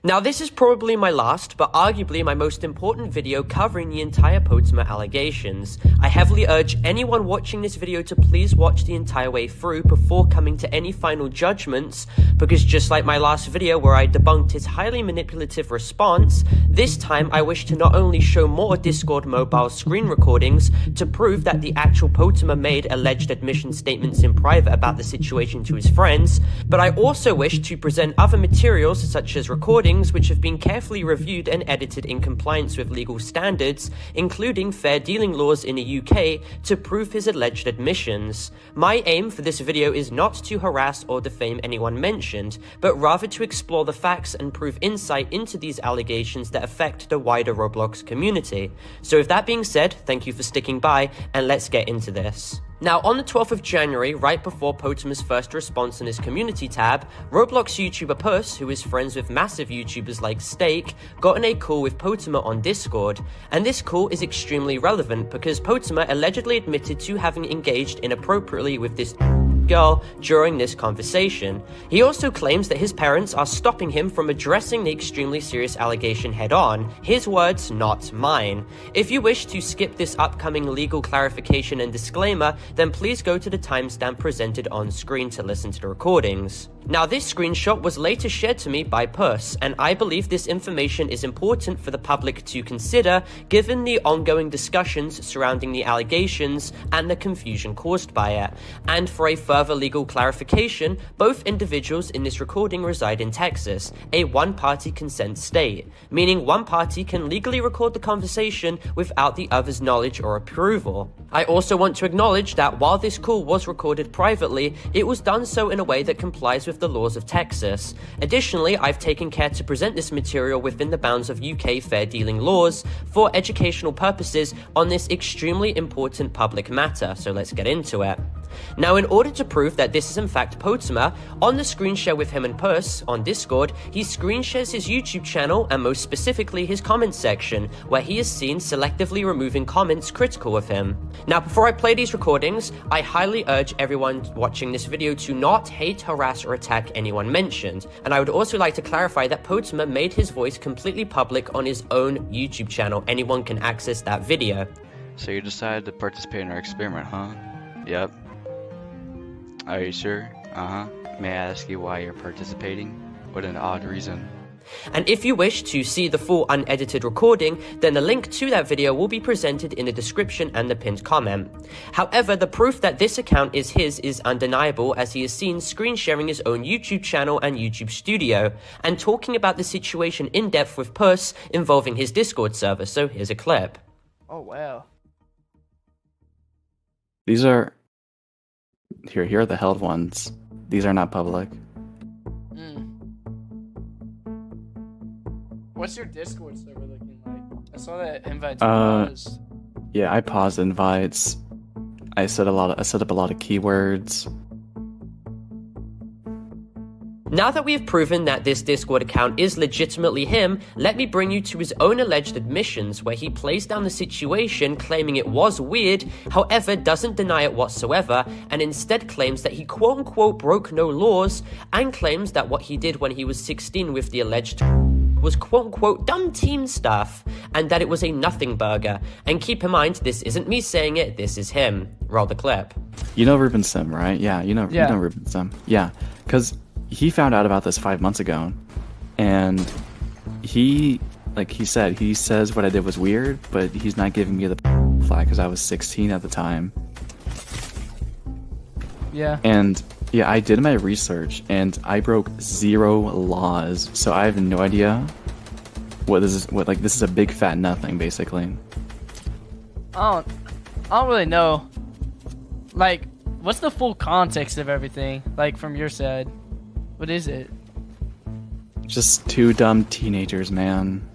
Now this is probably my last, but arguably my most important video covering the entire Potemer allegations. I heavily urge anyone watching this video to please watch the entire way through before coming to any final judgments, because just like my last video where I debunked his highly manipulative response, this time I wish to not only show more Discord mobile screen recordings to prove that the actual Potemer made alleged admission statements in private about the situation to his friends, but I also wish to present other materials such as recordings which have been carefully reviewed and edited in compliance with legal standards, including fair dealing laws in the UK, to prove his alleged admissions. My aim for this video is not to harass or defame anyone mentioned, but rather to explore the facts and prove insight into these allegations that affect the wider Roblox community. So with that being said, thank you for sticking by, and let's get into this. Now, on the 12th of January, right before Potemer's first response in his community tab, Roblox YouTuber Puss, who is friends with massive YouTubers like Steak, got in a call with Potemer on Discord. And this call is extremely relevant because Potemer allegedly admitted to having engaged inappropriately with this girl during this conversation. He also claims that his parents are stopping him from addressing the extremely serious allegation head on. His words, not mine. If you wish to skip this upcoming legal clarification and disclaimer, then please go to the timestamp presented on screen to listen to the recordings. Now, this screenshot was later shared to me by Puss, and I believe this information is important for the public to consider given the ongoing discussions surrounding the allegations and the confusion caused by it. And for a further legal clarification, both individuals in this recording reside in Texas, a one-party consent state, meaning one party can legally record the conversation without the other's knowledge or approval. I also want to acknowledge that while this call was recorded privately, it was done so in a way that complies with the laws of Texas. Additionally, I've taken care to present this material within the bounds of UK fair dealing laws for educational purposes on this extremely important public matter, so let's get into it. Now, in order to prove that this is in fact Potemer, on the screen share with him and Puss on Discord, he screen shares his YouTube channel and most specifically his comments section, where he is seen selectively removing comments critical of him. Now, before I play these recordings, I highly urge everyone watching this video to not hate, harass, or attack anyone mentioned. And I would also like to clarify that Potemer made his voice completely public on his own YouTube channel. Anyone can access that video. So you decided to participate in our experiment, huh? Yep. Are you sure? May I ask you why you're participating? What an odd reason. And if you wish to see the full unedited recording, then the link to that video will be presented in the description and the pinned comment. However, the proof that this account is his is undeniable, as he is seen screen sharing his own YouTube channel and YouTube studio, and talking about the situation in depth with Puss involving his Discord server, so here's a clip. Oh wow. These are... Here are the held ones. These are not public. What's your Discord server looking like? I saw that invites paused. Yeah, I paused invites. I set up a lot of keywords. Now that we have proven that this Discord account is legitimately him, let me bring you to his own alleged admissions, where he plays down the situation, claiming it was weird, however doesn't deny it whatsoever, and instead claims that he quote-unquote broke no laws, and claims that what he did when he was 16 with the alleged was quote-unquote dumb teen stuff, and that it was a nothing burger. And keep in mind, this isn't me saying it, this is him. Roll the clip. You know Ruben Sim, right? Yeah, you know Ruben Sim. Yeah, because he found out about this 5 months ago, and he says what I did was weird, but he's not giving me the flag because I was 16 at the time. Yeah. And yeah, I did my research, and I broke 0 laws, so I have no idea what this is. This is a big fat nothing, basically. I don't really know. Like, what's the full context of everything? Like, from your side, what is it? Just 2 dumb teenagers, man.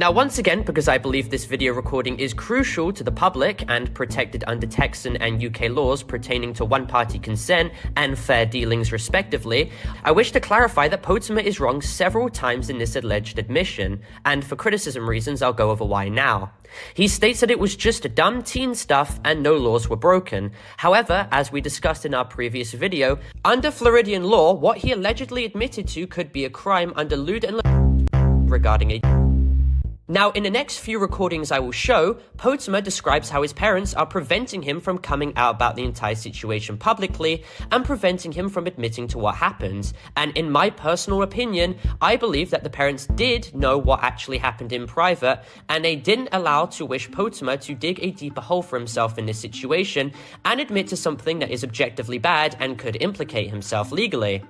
Now, once again, because I believe this video recording is crucial to the public and protected under Texan and UK laws pertaining to one-party consent and fair dealings respectively, I wish to clarify that Potemer is wrong several times in this alleged admission, and for criticism reasons I'll go over why now. He states that it was just dumb teen stuff and no laws were broken. However, as we discussed in our previous video, under Floridian law, what he allegedly admitted to could be a crime under lewd and regarding a... Now, in the next few recordings I will show, Potemer describes how his parents are preventing him from coming out about the entire situation publicly and preventing him from admitting to what happened. And in my personal opinion, I believe that the parents did know what actually happened in private, and they didn't allow to wish Potemer to dig a deeper hole for himself in this situation and admit to something that is objectively bad and could implicate himself legally.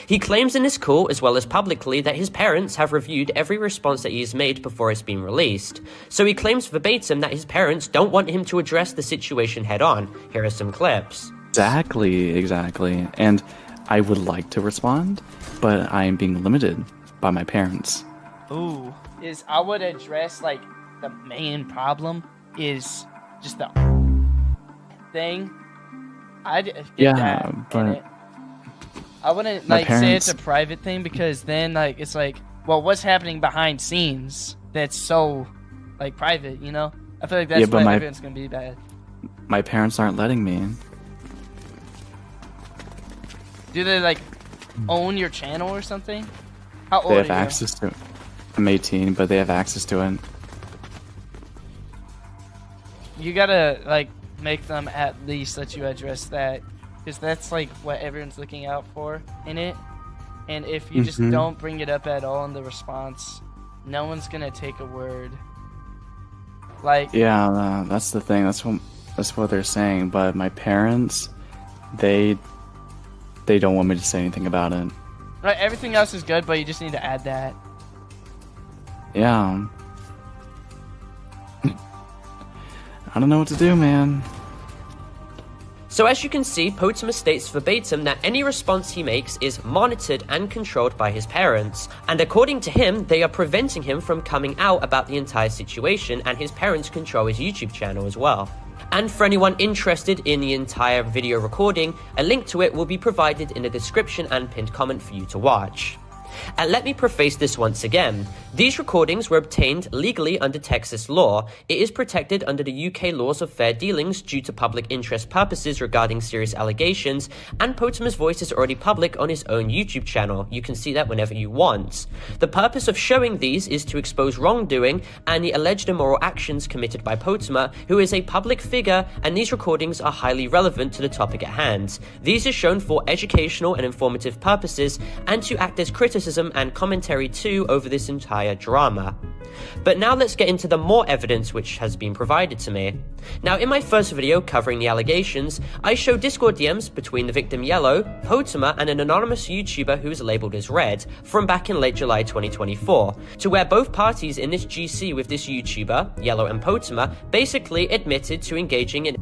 He claims in this call, as well as publicly, that his parents have reviewed every response that he has made before it's been released. So he claims verbatim that his parents don't want him to address the situation head-on. Here are some clips. Exactly. And I would like to respond, but I am being limited by my parents. Ooh. I would address, like, the main problem is just the thing. I'd get that, but... I wouldn't say it's a private thing, because then it's like, well, what's happening behind scenes that's so private, you know? I feel like that's why everyone's gonna be bad. My parents aren't letting me. Do they own your channel or something? How old they are have you? access to it. I'm 18, but they have access to it. You gotta make them at least let you address that. Because that's what everyone's looking out for in it. And if you just don't bring it up at all in the response, no one's gonna take a word. Yeah, that's the thing. That's what they're saying. But my parents, they don't want me to say anything about it. Right, everything else is good, but you just need to add that. Yeah. I don't know what to do, man. So as you can see, Potemer states verbatim that any response he makes is monitored and controlled by his parents. And according to him, they are preventing him from coming out about the entire situation, and his parents control his YouTube channel as well. And for anyone interested in the entire video recording, a link to it will be provided in the description and pinned comment for you to watch. And let me preface this once again. These recordings were obtained legally under Texas law. It is protected under the UK laws of fair dealings due to public interest purposes regarding serious allegations, and Potemer's voice is already public on his own YouTube channel. You can see that whenever you want. The purpose of showing these is to expose wrongdoing and the alleged immoral actions committed by Potemer, who is a public figure, and these recordings are highly relevant to the topic at hand. These are shown for educational and informative purposes and to act as criticism and commentary too over this entire drama. But now let's get into the more evidence which has been provided to me. Now, in my first video covering the allegations, I showed Discord DMs between the victim Yellow, Potemer, and an anonymous YouTuber who is labeled as Red from back in late July 2024, to where both parties in this GC with this YouTuber, Yellow and Potemer, basically admitted to engaging in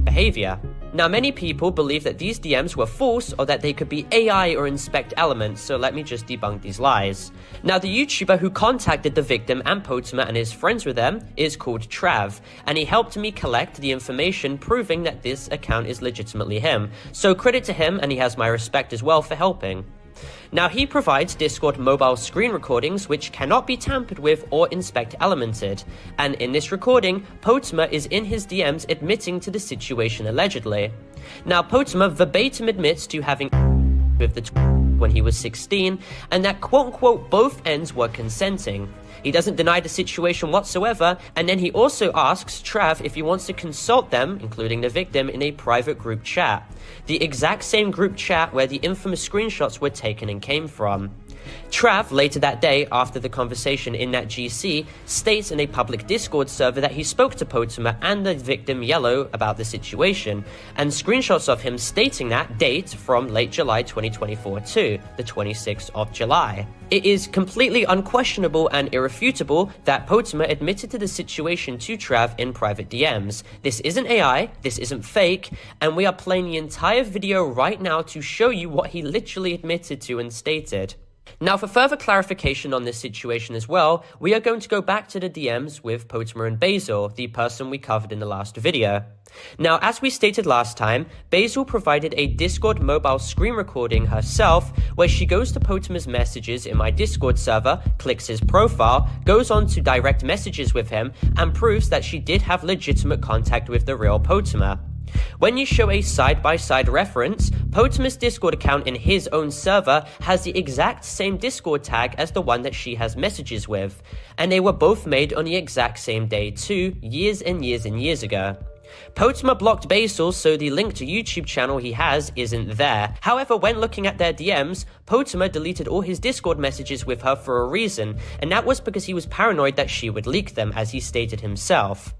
behavior. Now, many people believe that these DMs were false or that they could be AI or inspect elements, so let me just debunk these lies. Now, the YouTuber who contacted the victim and Potemer and is friends with them is called Trav, and he helped me collect the information proving that this account is legitimately him, so credit to him, and he has my respect as well for helping. Now, he provides Discord mobile screen recordings which cannot be tampered with or inspect elemented, and in this recording, Potemer is in his DMs admitting to the situation allegedly. Now, Potemer verbatim admits to having with the when he was 16, and that quote-unquote both ends were consenting. He doesn't deny the situation whatsoever, and then he also asks Trav if he wants to consult them, including the victim, in a private group chat. The exact same group chat where the infamous screenshots were taken and came from. Trav, later that day, after the conversation in that GC, states in a public Discord server that he spoke to Potemer and the victim Yellow about the situation, and screenshots of him stating that date from late July 2024 to the 26th of July. It is completely unquestionable and irrefutable that Potemer admitted to the situation to Trav in private DMs. This isn't AI, this isn't fake, and we are playing the entire video right now to show you what he literally admitted to and stated. Now, for further clarification on this situation as well, we are going to go back to the DMs with Potemer and Basil, the person we covered in the last video. Now, as we stated last time, Basil provided a Discord mobile screen recording herself, where she goes to Potemer's messages in my Discord server, clicks his profile, goes on to direct messages with him, and proves that she did have legitimate contact with the real Potemer. When you show a side-by-side reference, Potemer's Discord account in his own server has the exact same Discord tag as the one that she has messages with, and they were both made on the exact same day too, years and years and years ago. Potemer blocked Basil, so the link to YouTube channel he has isn't there. However, when looking at their DMs, Potemer deleted all his Discord messages with her for a reason, and that was because he was paranoid that she would leak them, as he stated himself.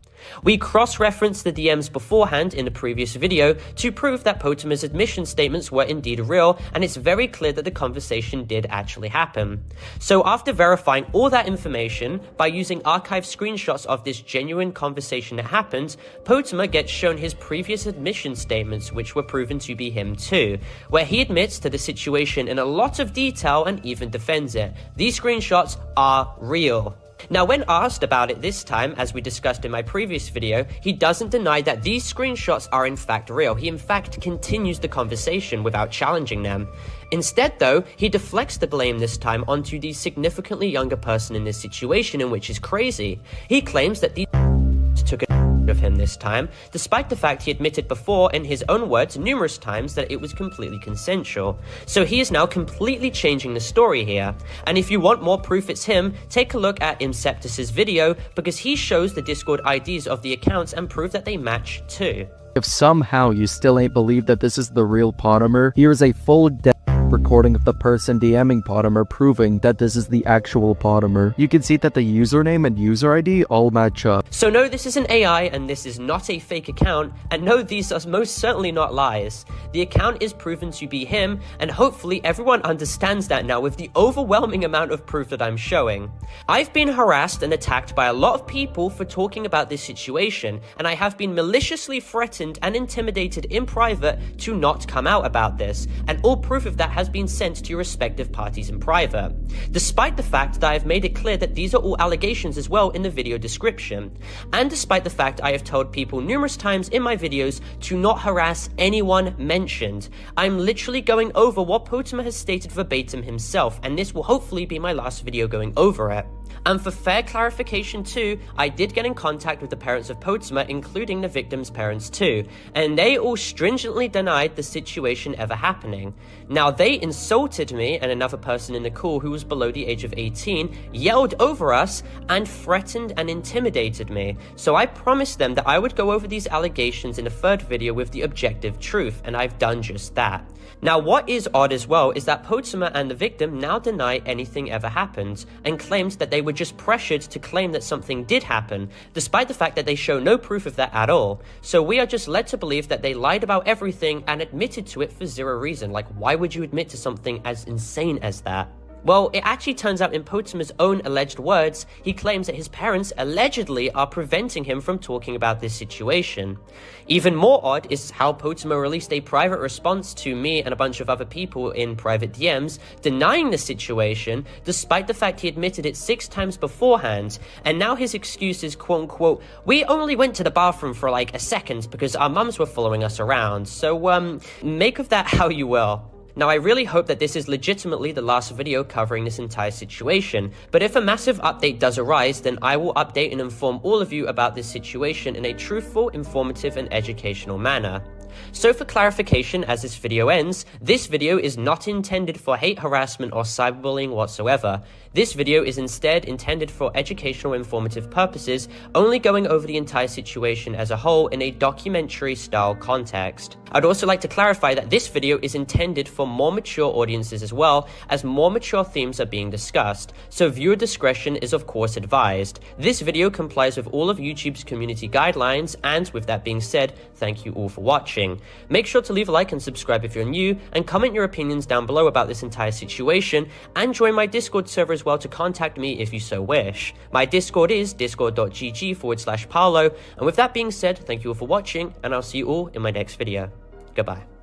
We cross-referenced the DMs beforehand in the previous video to prove that Potemer's admission statements were indeed real, and it's very clear that the conversation did actually happen. So after verifying all that information, by using archive screenshots of this genuine conversation that happened, Potemer gets shown his previous admission statements, which were proven to be him too, where he admits to the situation in a lot of detail and even defends it. These screenshots are real. Now, when asked about it this time, as we discussed in my previous video, he doesn't deny that these screenshots are in fact real. He in fact continues the conversation without challenging them. Instead, though, he deflects the blame this time onto the significantly younger person in this situation, and which is crazy. He claims that these took of him this time, despite the fact he admitted before in his own words numerous times that it was completely consensual. So he is now completely changing the story here. And if you want more proof it's him, take a look at Imceptus's video, because he shows the Discord IDs of the accounts and prove that they match too. If somehow you still ain't believe that this is the real Potemer, here's a full recording of the person DMing Potemer proving that this is the actual Potemer. You can see that the username and user ID all match up. So no, this is an AI and this is not a fake account, and no, these are most certainly not lies. The account is proven to be him, and hopefully everyone understands that now with the overwhelming amount of proof that I'm showing. I've been harassed and attacked by a lot of people for talking about this situation, and I have been maliciously threatened and intimidated in private to not come out about this, and all proof of that has been sent to your respective parties in private. Despite the fact that I have made it clear that these are all allegations as well in the video description, and despite the fact I have told people numerous times in my videos to not harass anyone mentioned, I'm literally going over what Potemer has stated verbatim himself, and this will hopefully be my last video going over it. And for fair clarification too, I did get in contact with the parents of Potemer, including the victim's parents too, and they all stringently denied the situation ever happening. Now, they insulted me and another person in the call who was below the age of 18, yelled over us, and threatened and intimidated me. So I promised them that I would go over these allegations in a third video with the objective truth, and I've done just that. Now, what is odd as well is that Potemer and the victim now deny anything ever happened, and claims that they were just pressured to claim that something did happen, despite the fact that they show no proof of that at all. So we are just led to believe that they lied about everything and admitted to it for zero reason. Like, why would you admit to something as insane as that? Well, it actually turns out in Potemer's own alleged words, he claims that his parents allegedly are preventing him from talking about this situation. Even more odd is how Potemer released a private response to me and a bunch of other people in private DMs denying the situation, despite the fact he admitted it 6 times beforehand, and now his excuse is quote-unquote, "We only went to the bathroom for like a second because our mums were following us around." So, make of that how you will. Now, I really hope that this is legitimately the last video covering this entire situation, but if a massive update does arise, then I will update and inform all of you about this situation in a truthful, informative, and educational manner. So for clarification, as this video ends, this video is not intended for hate harassment or cyberbullying whatsoever. This video is instead intended for educational informative purposes, only going over the entire situation as a whole in a documentary style context. I'd also like to clarify that this video is intended for more mature audiences as well, as more mature themes are being discussed, so viewer discretion is of course advised. This video complies with all of YouTube's community guidelines, and with that being said, thank you all for watching. Make sure to leave a like and subscribe if you're new, and comment your opinions down below about this entire situation, and join my Discord server as well to contact me if you so wish. My Discord is discord.gg/Parlo, and with that being said, thank you all for watching, and I'll see you all in my next video. Goodbye.